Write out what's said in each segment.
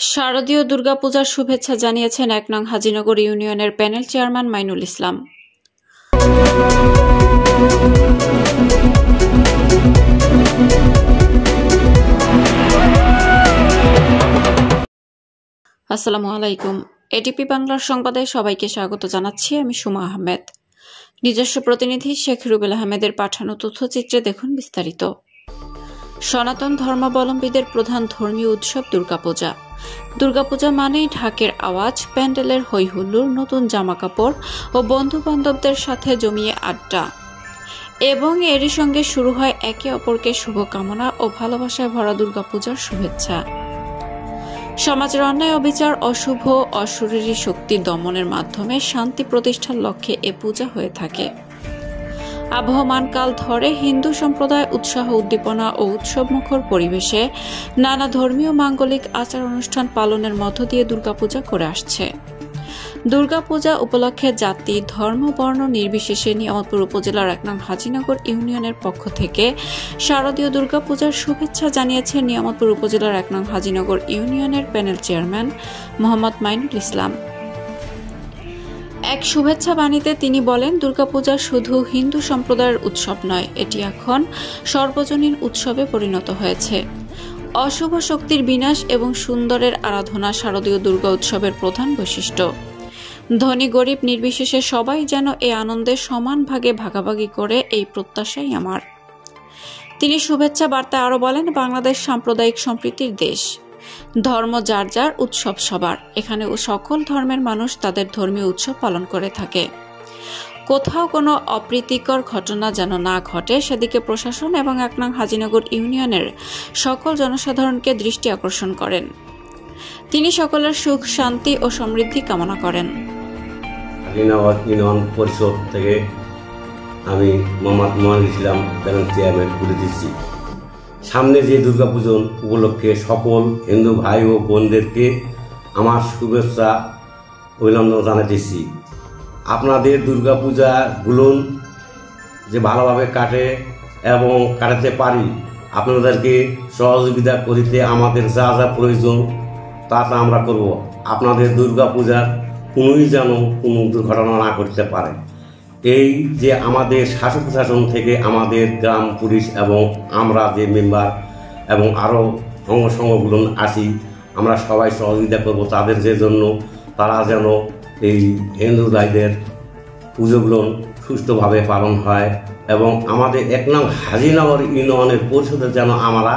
শারদীয় দুর্গাপূজার শুভেচ্ছা জানিয়েছেন ১ নং হাজীনগর ইউনিয়নের প্যানেল চেয়ারম্যান মাইনুল ইসলাম। আসসালামু আলাইকুম। এটিপি বাংলার সংবাদে সবাইকে স্বাগত জানাচ্ছি। আমি সুমা আহমেদ। নিজস্ব প্রতিনিধি শেখ রুবেল আহমেদের পাঠানো তথ্যচিত্রে দেখুন বিস্তারিত। সনাতন ধর্মাবলম্বীদের প্রধান ধর্মীয় উৎসব দুর্গাপূজা। দুর্গাপূজা মানেই ঢাকের আওয়াজ, প্যান্ডেলের হৈহুল্লোড়, নতুন জামাকাপড় ও বন্ধু বান্ধবদের সাথে জমিয়ে আড্ডা, এবং এরই সঙ্গে শুরু হয় একে অপরকে শুভকামনা ও ভালোবাসায় ভরা দুর্গাপূজার শুভেচ্ছা। সমাজের অন্যায়, অবিচার, অশুভ অশরীরী শক্তি দমনের মাধ্যমে শান্তি প্রতিষ্ঠার লক্ষ্যে এ পূজা হয়ে থাকে। আবহমান কাল ধরে হিন্দু সম্প্রদায় উৎসাহ, উদ্দীপনা ও উৎসবমুখর পরিবেশে নানা ধর্মীয় মাঙ্গলিক আচার অনুষ্ঠান পালনের মধ্য দিয়ে দুর্গাপূজা করে আসছে। দুর্গাপূজা উপলক্ষে জাতি, ধর্ম, বর্ণ নির্বিশেষে নিয়ামতপুর উপজেলার ১ নং হাজীনগর ইউনিয়নের পক্ষ থেকে শারদীয় দুর্গাপূজার শুভেচ্ছা জানিয়েছেন নিয়ামতপুর উপজেলার ১ নং হাজীনগর ইউনিয়নের প্যানেল চেয়ারম্যান মোহাম্মদ মাইনুল ইসলাম। এক শুভেচ্ছা বাণীতে তিনি বলেন, দুর্গাপূজা শুধু হিন্দু সম্প্রদায়ের উৎসব নয়, এটি এখন সর্বজনীন উৎসবে পরিণত হয়েছে। অশুভ শক্তির বিনাশ এবং সুন্দরের আরাধনা শারদীয় দুর্গা উৎসবের প্রধান বৈশিষ্ট্য। ধনী গরিব নির্বিশেষে সবাই যেন এই আনন্দে সমান ভাগে ভাগাভাগি করে, এই প্রত্যাশাই আমার। তিনি শুভেচ্ছা বার্তায় আরও বলেন, বাংলাদেশ সাম্প্রদায়িক সম্প্রীতির দেশ। ধর্ম যার যার, উৎসব সবার। এখানে সকল ধর্মের মানুষ তাদের ধর্মীয় উৎসব পালন করে থাকে। কোথাও কোনো অপ্রীতিকর ঘটনা যেন না ঘটে, সেদিকে প্রশাসন এবং ১ নং হাজীনগর ইউনিয়নের সকল জনসাধারণকে দৃষ্টি আকর্ষণ করেন। তিনি সকলের সুখ, শান্তি ও সমৃদ্ধি কামনা করেন। হাজীনগর ইউনিয়ন পরিষদ থেকে আমি মোহাম্মদ মাইনুল ইসলাম প্যানেল চেয়ারম্যান বলে দিচ্ছি। সামনে যে দুর্গাপূজা উপলক্ষে সকল হিন্দু ভাই ও বোনদেরকে আমার শুভেচ্ছা অভিনন্দন জানাতেছি। আপনাদের দুর্গাপূজাগুলো যে ভালোভাবে কাটে এবং কাটাতে পারি, আপনাদেরকে সহযোগিতা করিতে আমাদের যা যা প্রয়োজন তা আমরা করব। আপনাদের দুর্গাপূজার কোনোই যেন কোনো দুর্ঘটনা না করতে পারে, এই যে আমাদের শাসক প্রশাসন থেকে আমাদের গ্রাম পুলিশ এবং আমরা যে মেম্বার এবং আরও অঙ্গ সংঘগুলো আছি, আমরা সবাই সহযোগিতা করব তাদের যে জন্য তারা যেন এই হিন্দু ভাইদের পুজোগুলো সুষ্ঠুভাবে পালন হয় এবং আমাদের ১ নং হাজীনগর ইউনিয়নের পরিষদে যেন আমরা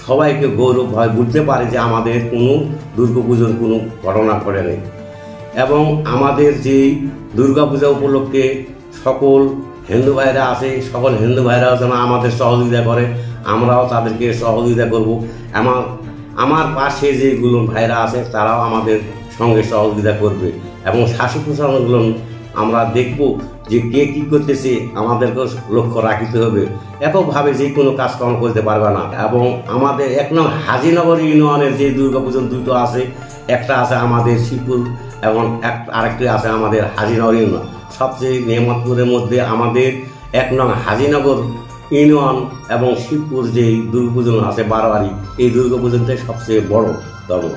সবাইকে গৌরবভাবে বুঝতে পারি যে আমাদের কোনো দুর্গাপুজোর কোনো ঘটনা ঘটেনি। এবং আমাদের যে দুর্গাপূজা উপলক্ষে সকল হিন্দু ভাইরা আছে, সকল হিন্দু ভাইরাও যেন আমাদের সহযোগিতা করে, আমরাও তাদেরকে সহযোগিতা করব। আমার পাশে যেগুলো ভাইরা আছে তারাও আমাদের সঙ্গে সহযোগিতা করবে এবং শাসক প্রশাসনগুলো আমরা দেখব যে কে কী করতেছে, আমাদেরকেও লক্ষ্য রাখিতে হবে। এককভাবে যে কোনো কাজকর্ম করতে পারবে না। এবং আমাদের ১ নং হাজীনগর ইউনিয়নের যে দুর্গাপূজা দুটো আছে, একটা আছে আমাদের শিবপুর এবং আরেকটি আছে আমাদের হাজীনগর ইউনিয়ন। সবচেয়ে নিয়ামতপুরের মধ্যে আমাদের ১ নং হাজীনগর ইউনিয়ন এবং শিবপুর যে দুর্গাপূজন আছে বারোয়ারি, এই দুর্গাপূজনটাই সবচেয়ে বড় ধর্ম।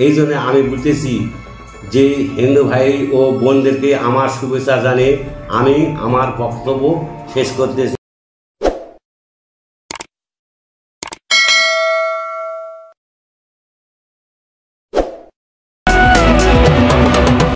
এই জন্য আমি বলতেছি যে হিন্দু ভাই ও বোনদেরকে আমার শুভেচ্ছা জানিয়ে আমি আমার বক্তব্য শেষ করতেছি।